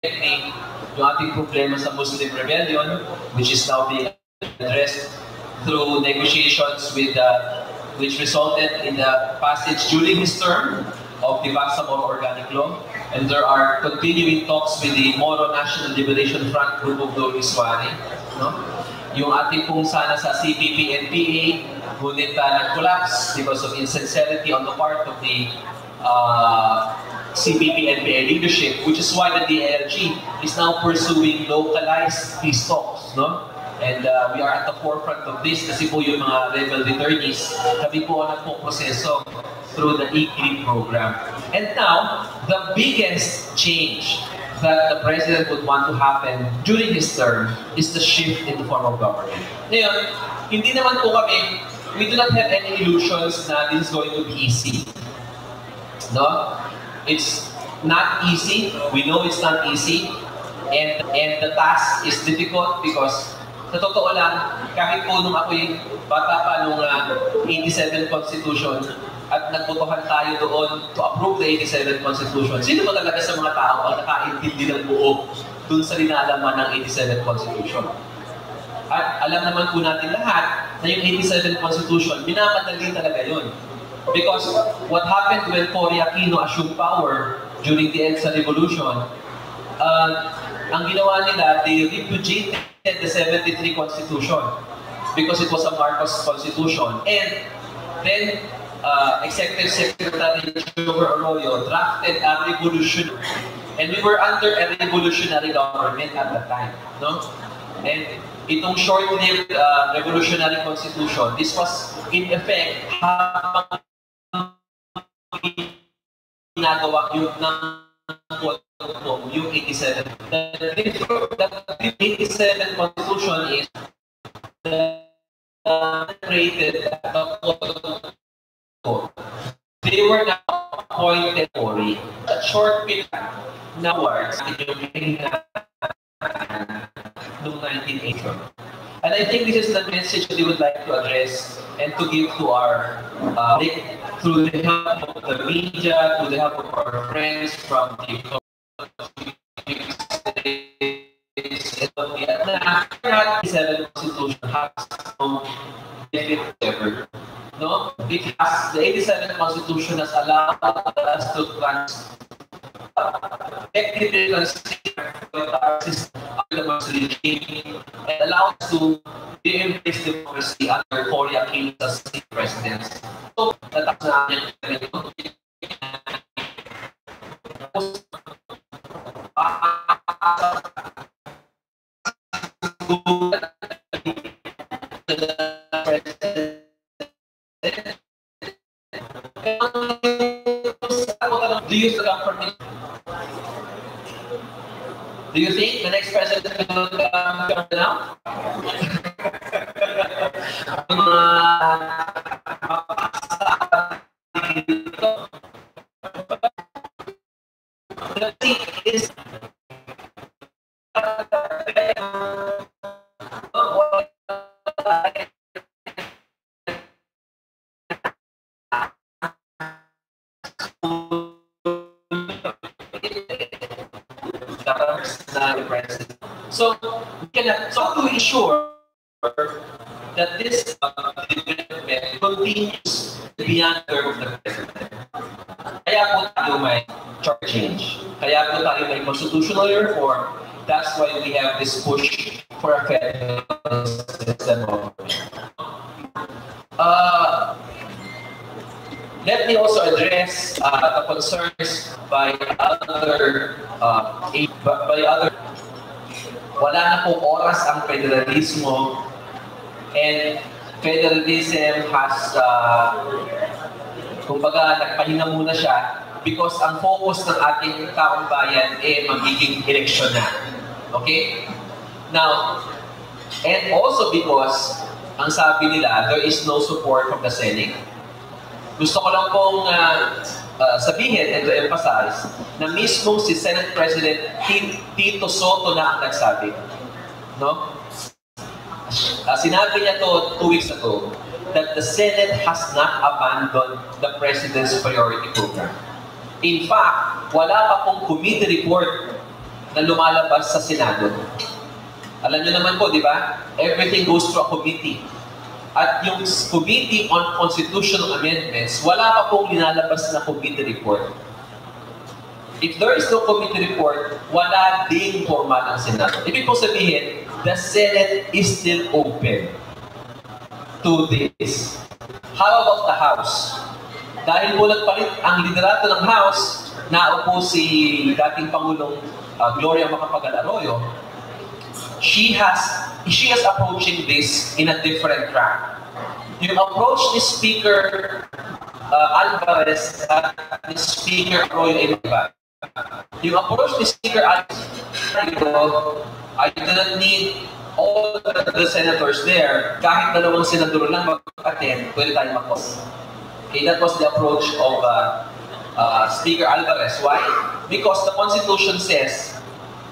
yung ating problema sa Muslim rebellion, which is now being addressed through negotiations with which resulted in the passage during his term of the Bangsamoro Organic Law. And there are continuing talks with the Moro National Liberation Front group of Loriswari. No? Yung ating pong sana sa CPP-NPA, ngunit nag-collapse because of insincerity on the part of the CPP-NPA leadership, which is why the DLG is now pursuing localized peace talks. No? And we are at the forefront of this kasi po yung mga rebel returnees, kami po ang nagpo-proseso through the e-clip program. And now, the biggest change that the President would want to happen during his term is the shift in the form of government. Ngayon, hindi naman po kami, we do not have any illusions na this is going to be easy. No? It's not easy. We know it's not easy. And the task is difficult because sa totoo lang, kahit po nung ako'y bata pa nung 87 Constitution at nagbotohan tayo doon to approve the 87 Constitution, sino ba talaga sa mga tao ang nakaintindi ng buo dun sa linalaman ng 87 Constitution? At alam naman po natin lahat na yung 87 Constitution, minamadali talaga yun. Because what happened when Cory Aquino assumed power during the EDSA Revolution, ang ginawa nila, they repudiated the 73 Constitution because it was a Marcos Constitution. And then, Executive Secretary Jover Arroyo drafted a revolution. And we were under a revolutionary government at the time. No? And itong short-lived revolutionary constitution, this was in effect habang ginagawa yung yung 87. The 87 Constitution is created they were now appointed for a short period downwards in the 1980s. And I think this is the message we would like to address and to give to our through the help of the media, through the help of our friends from the Constitution has no benefit ever. No, it has the 87 Constitution has allowed us to effectively our system under the Muslim regime and allow us to embrace democracy under Cory Aquino as president. So, natapos na namin do you do you think the next president will come now? Is so we cannot. So how do we ensure that this development continues beyond the term of the president? Kaya po tayo may charter change. Kaya po tayo may constitutional reform. That's why we have this push for a federal system of let me also address the concerns by other wala na po oras ang federalismo and federalism has kumbaga nagpahinga muna siya because ang focus ng ating taong bayan magiging eleksyon na. Okay? Now, and also because ang sabi nila, there is no support from the Senate. Gusto ko lang pong sabihin and to emphasize na mismo si Senate President Tito Soto na ang nagsabi. No? Sinabi niya to 2 weeks ago that the Senate has not abandoned the President's priority program. In fact, wala pa pong committee report na lumalabas sa Senado. Alam niyo naman po, di ba? Everything goes through a committee. At yung Committee on Constitutional Amendments, wala pa pong linalabas na committee report. If there is no committee report, wala ding formal ang Senado. Ibig po sabihin, the Senate is still open to this. How about the House? Dahil po nagpalit ang liderato ng House, naupo si dating Pangulong Gloria Macapagal-Arroyo, she is approaching this in a different track. Yung approach ni Speaker Alvarez at ni Speaker Arroyo ay iba. Yung approach ni Speaker Alvarez, I do not need all the senators there. Kahit dalawang senador lang mag-attend, pwede tayo mag-pause. Okay, that was the approach of Speaker Alvarez. Why? Because the Constitution says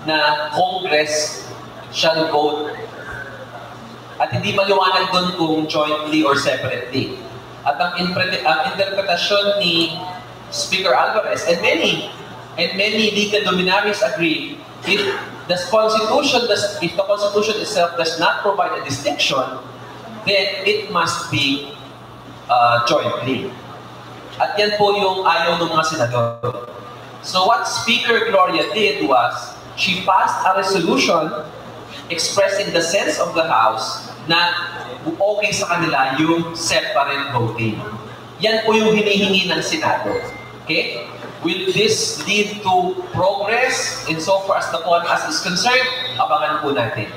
na Congress shall vote at hindi maliwanag doon kung jointly or separately. At ang interpretasyon ni Speaker Alvarez and many legal luminaries agree, if the Constitution itself does not provide a distinction, then it must be jointly. At yan po yung ayaw ng mga senador. So what Speaker Gloria did was, she passed a resolution expressing the sense of the House na okay sa kanila yung separate voting. Yan po yung hinihingi ng Senado. Okay? Will this lead to progress insofar as the CONAS is concerned? Abangan po natin.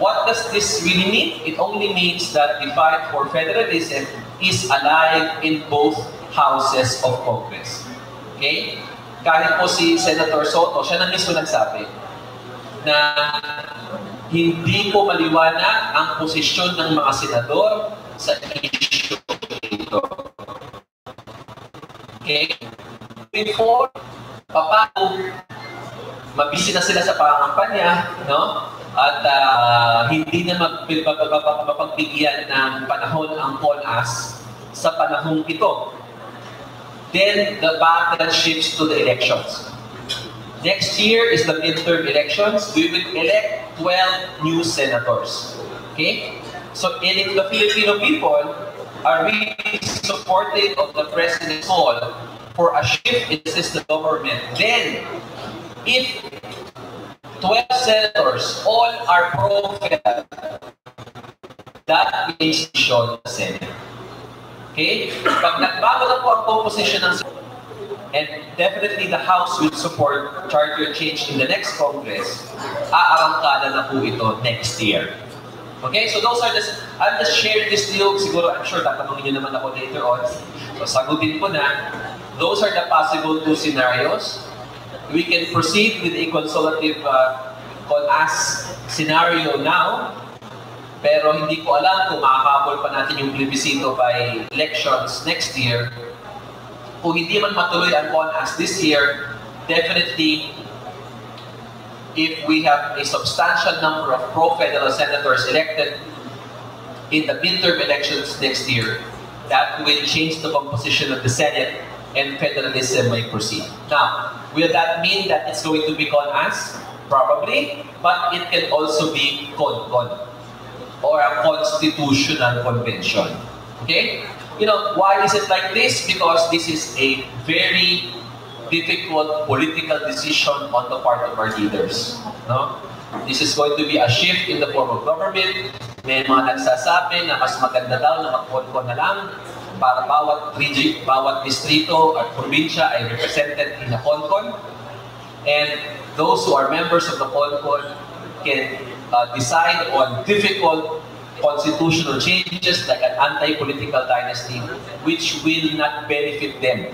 What does this really mean? It only means that the fight for federalism is alive in both houses of Congress. Okay? Kahit po si Senator Soto, siya na mismo nagsabi na hindi po maliwanag ang posisyon ng mga senador sa issue ito. Okay? Before, paano mabisi na sila sa pangampanya, no? At hindi na mapagbigyan ng panahon ang CONAS sa panahong ito. Then the battle shifts to the elections. Next year is the midterm elections. We will elect 12 new senators. Okay? So if the Filipino people are really supportive of the President's call for a shift in the system government, then if 12 senators all are pro-federal, that means show the Senate. Okay? Pag nagbago na po ang composition ng Senate, and definitely the House will support charter change in the next Congress, aarangkada na po ito next year. Okay? So those are I'm just sharing this to you. Siguro, I'm sure tatanungin nyo naman ako later on. So sagutin ko na, those are the possible two scenarios. We can proceed with a consultative CONAS scenario now, pero hindi ko alam kung makakabol pa natin yung plebiscito by elections next year. Kung hindi man matuloy ang CONAS this year, definitely, if we have a substantial number of pro-federal senators elected in the midterm elections next year, that will change the composition of the Senate and federalism may proceed. Now, will that mean that it's going to be CONAS? Probably, but it can also be CONCON or a constitutional convention. Okay? You know, why is it like this? Because this is a very difficult political decision on the part of our leaders. No? This is going to be a shift in the form of government. May mga nagsasabi na mas maganda daw na mag-CONCON na lang para bawat distrito at probinsya ay represented in a CONCON. And those who are members of the CONCON can decide on difficult constitutional changes like an anti-political dynasty which will not benefit them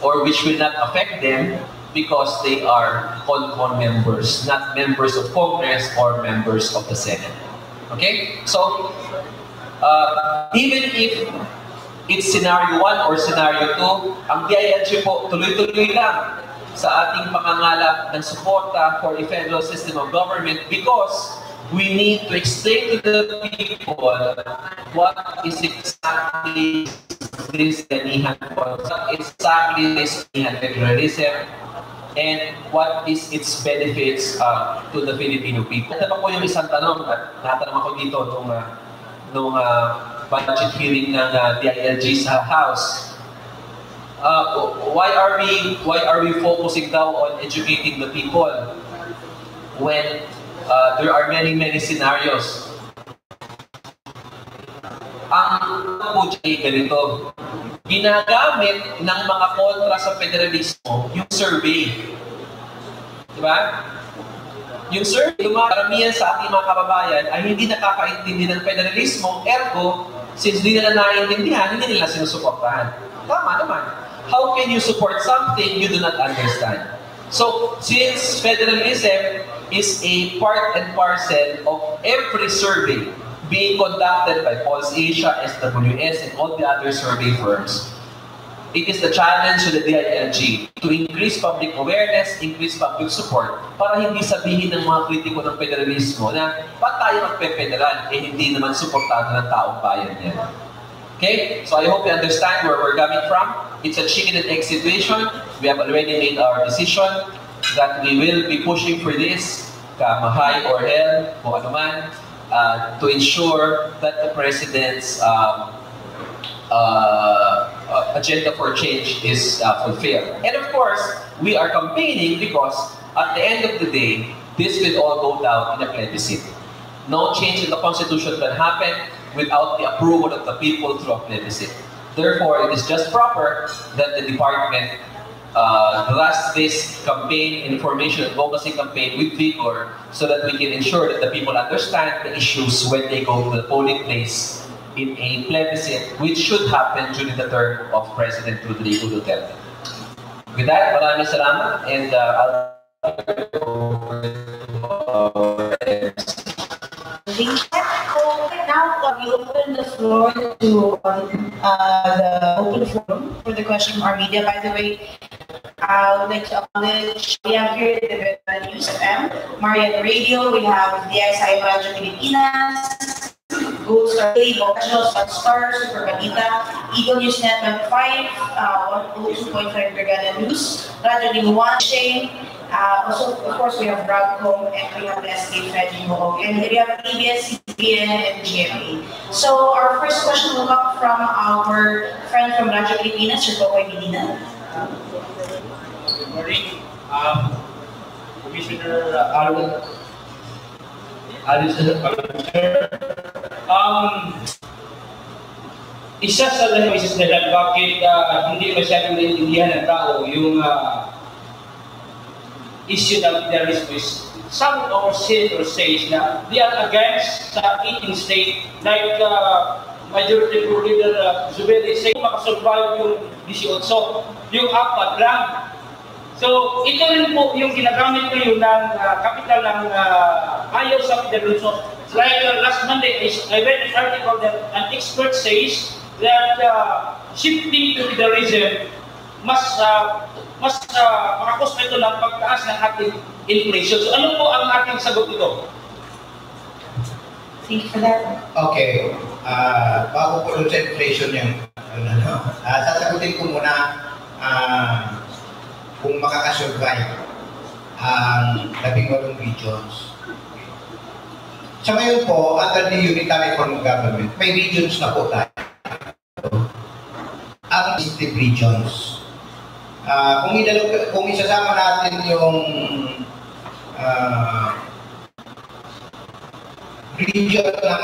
or which will not affect them because they are CONCON members, not members of Congress or members of the Senate. Okay? So, even if it's scenario 1 or scenario 2, ang DILG po tuloy-tuloy lang sa ating pangangalap ng suporta for a federal system of government because we need to explain to the people what is exactly this Ganihan, what exactly this Ganihan federalism, and what is its benefits to the Filipino people. Ito po yung isang tanong at natanong ako dito nung budget hearing ng DILG sa House. Why are we focusing daw on educating the people when there are many scenarios? Ang po ganito, ginagamit ng mga kontra sa federalismo yung survey. Diba? Yung survey, yung mga karamihan sa ating mga kababayan ay hindi nakakaintindi ng federalismo, ergo, since hindi nila naiintindihan, hindi nila sinusuportahan. Tama naman. How can you support something you do not understand? So, since federalism is a part and parcel of every survey being conducted by Pulse Asia, SWS, and all the other survey firms, it is the challenge to the DILG to increase public awareness, increase public support, para hindi sabihin ng mga kritiko ng federalismo na ba't tayo magpe-federal, hindi naman suportado ng taong bayan yan. Okay? So I hope you understand where we're coming from. It's a chicken and egg situation. We have already made our decision that we will be pushing for this, mahay or hell, kung ano man, to ensure that the President's agenda for change is fulfilled. And of course, we are campaigning because at the end of the day, this will all go down in a plebiscite. No change in the Constitution can happen without the approval of the people through a plebiscite. Therefore, it is just proper that the department does this campaign, information and advocacy campaign with vigor so that we can ensure that the people understand the issues when they go to the polling place in a plebiscite, which should happen during the term of President Rodrigo Duterte. With that, maraming salamat, and I'll now we open the floor to the open forum for the question from our media. By the way, I would like to acknowledge we have here the News FM, Marian Radio, we have DSI Radio Pilipinas, Gold Star Daily, Professional Star, Super Balita, Eagle News Network 5, 102.5 Brigada News, Radio Limuan, Shane. Also, of course, we have Broadcom and we have the SK Federal, and we have PBS, CBN, and GMA. So, our first question will come from our friend from Radio Pilipinas, Sir Boy Medina. Good morning, Commissioner isa sa reasons nila bakit hindi masyadong naiintindihan ng tao yung issue ng federalism is some of our senators says na they are against sa 18 state like majority leader Zuberi say makasurvive yung 18, yung 4 lang. So ito rin po yung ginagamit ngayon ng capital ng ayaw sa federalism. Like last Monday, I read an article that an expert says that shifting to federalism mas makakos ito ng pagtaas ng ating inflation. So ano po ang ating sagot ito? Thank you for that. Okay. Bago po sa inflation yung sasagutin ko muna kung makakasurvive ang 18 regions. Sa ngayon po, under the unitary form of government, may regions na po tayo. Ang district regions. Kung isasama natin yung region ng